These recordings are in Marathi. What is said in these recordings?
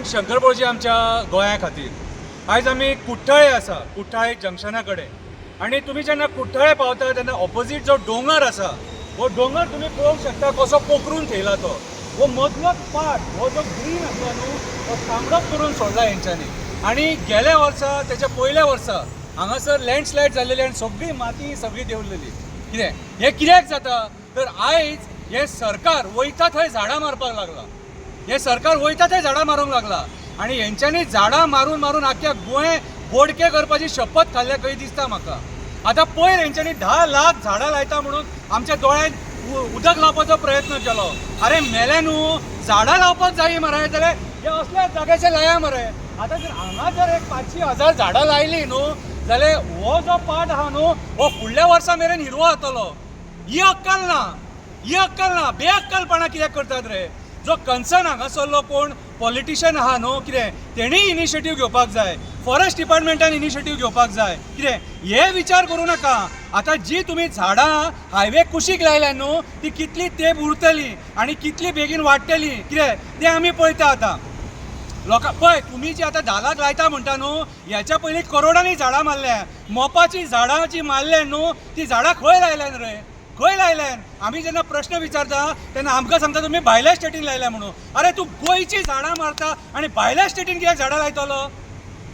शंकरभौजी आमच्या गोंया खातीर. आयज आमी कुठ्ठाळे आसा, कुठ्ठाळे जंक्शना कडेन, आनी तुमी जेन्ना कुठ्ठाळे पावता तेन्ना ऑपोजीट जो दोंगर आसा, हो दोंगर तुमी पळोवंक शकता कसो पोखरून थेयला तो. हो मदलोच पार्ट, हो जो ग्रीन आसला न्हू, हो तांबडोच करून सोडला हेंच्यांनी. आनी गेल्या वर्सा तेच्या पयल्या वर्सा हांगासर लँडस्लायड जाल्लेली आनी सगळी माती सगळी देंवलेली. कितें हें कित्याक जाता तर आयज हें सरकार वयता थंय झाडां मारपाक लागला. हे सरकार वयता थंय झाडां मारूंक लागला आनी हेंच्यांनी झाडां मारून मारून आख्ख्या गोंय बोडके करपाची शपथ खाल्ल्या कही दिसता म्हाका. आतां पयर हेंच्यांनी 10 लाख झाडां लायता म्हणून आमच्या दोळ्यांत उदक लावपाचो प्रयत्न केलो. अरे मेले न्हू, झाडां लावपाक जायी मरे जाल्यार हे असल्या जाग्याचेर लाया मरे. आतां जर हांगा जर एक 500,000 झाडां लायली न्हू जाल्यार हो जो पार्ट आहा न्हू हो फुडल्या वर्सा मेरेन हिरवो जातलो. ही अक्कल ना, बेअक्कलपणा कित्याक करतात रे. जो कन्सर्न हांगासरलो कोण पॉलिटिशियन आहा न्हू, कितें तेणी इनिशिएटीव घेवपाक जाय, फॉरेस्ट डिपार्टमेंटान इनिशिएटीव घेवपाक जाय. कितें हे विचार करूं नाका. आतां जी तुमी झाडां हायवे कुशीक लायल्या न्हू ती कितली तेंप उरतली आनी कितली बेगीन वाडटली कितें तें आमी पळयता. आतां लोकां पळय, तुमी जी आतां 10 लाख लायता म्हणटा न्हू, ह्याच्या पयलीं करोडांनी झाडां मारल्या. मोपाची झाडां जी मारल्या न्हू ती झाडां खंय लायल्यान रे, खंय लायल्यान. आमी जेन्ना प्रश्न विचारता तेन्ना आमकां सांगता तुमी भायल्या स्टेटीन लायल्या म्हणून. अरे तूं गोंयची झाडां मारता आनी भायल्या स्टेटीन कित्याक झाडां लायतलो?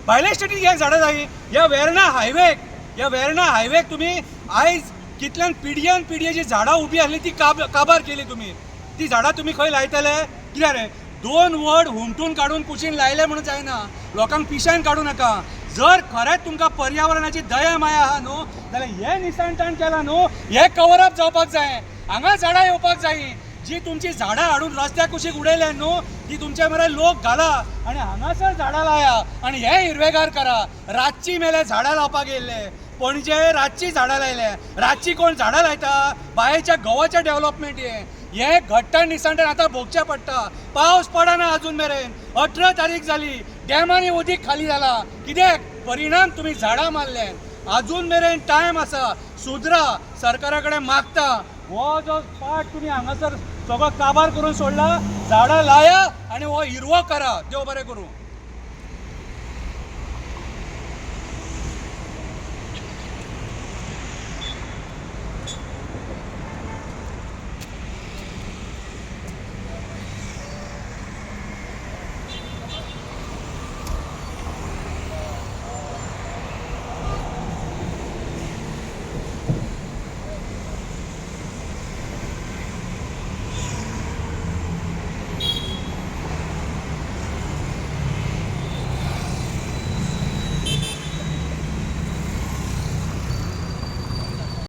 भायल्या स्टेटीन कित्याक झाडां जायी? ह्या वेर्णा हायवेक तुमी आयज कितल्यान पिडयेन जी झाडां उबी आसली ती काबार केली तुमी. ती झाडां तुमी खंय लायतले? कित्याक रे 2 वड हुमटून काडून कुशीन लायले म्हणून जायना. लोकांक पिश्यान काडूं नाका. जर खरेंच तुमकां पर्यावरणाची दया माया आहा न्हू जाल्यार हे निसाणटाण केलां न्हू हे कवरअप जावपाक जाय. हांगा झाडां येवपाक जायी. जी तुमची झाडां हाडून रस्त्या कुशीक उडयल्या न्हू ती तुमचे मरे लोक घाला आनी हांगासर झाडां लाया आनी हे हिरवेगार करा. रातची मेले झाडां लावपाक येयल्ले पणजे, रातची झाडां लायल्या. रातची कोण झाडां लायता? बायेच्या गव्हाचें डेव्हलपमेंट हे घट्टण निसाणटाण आतां भोगचें पडटा. पावस पडना अजून मेरेन. 18 तारीख जाली, डॅमांनी उदीक खाली जाला. कित्याक? परिणाम तुमी झाडां मारले. अजून मेरेन टायम आसा, सुधरा. सरकारा कडेन मागता हो जो पार्ट तुमी हांगासर सगळो काबार करून सोडला, झाडां लाया आनी हो हिरवो करा. देव बरें करूं.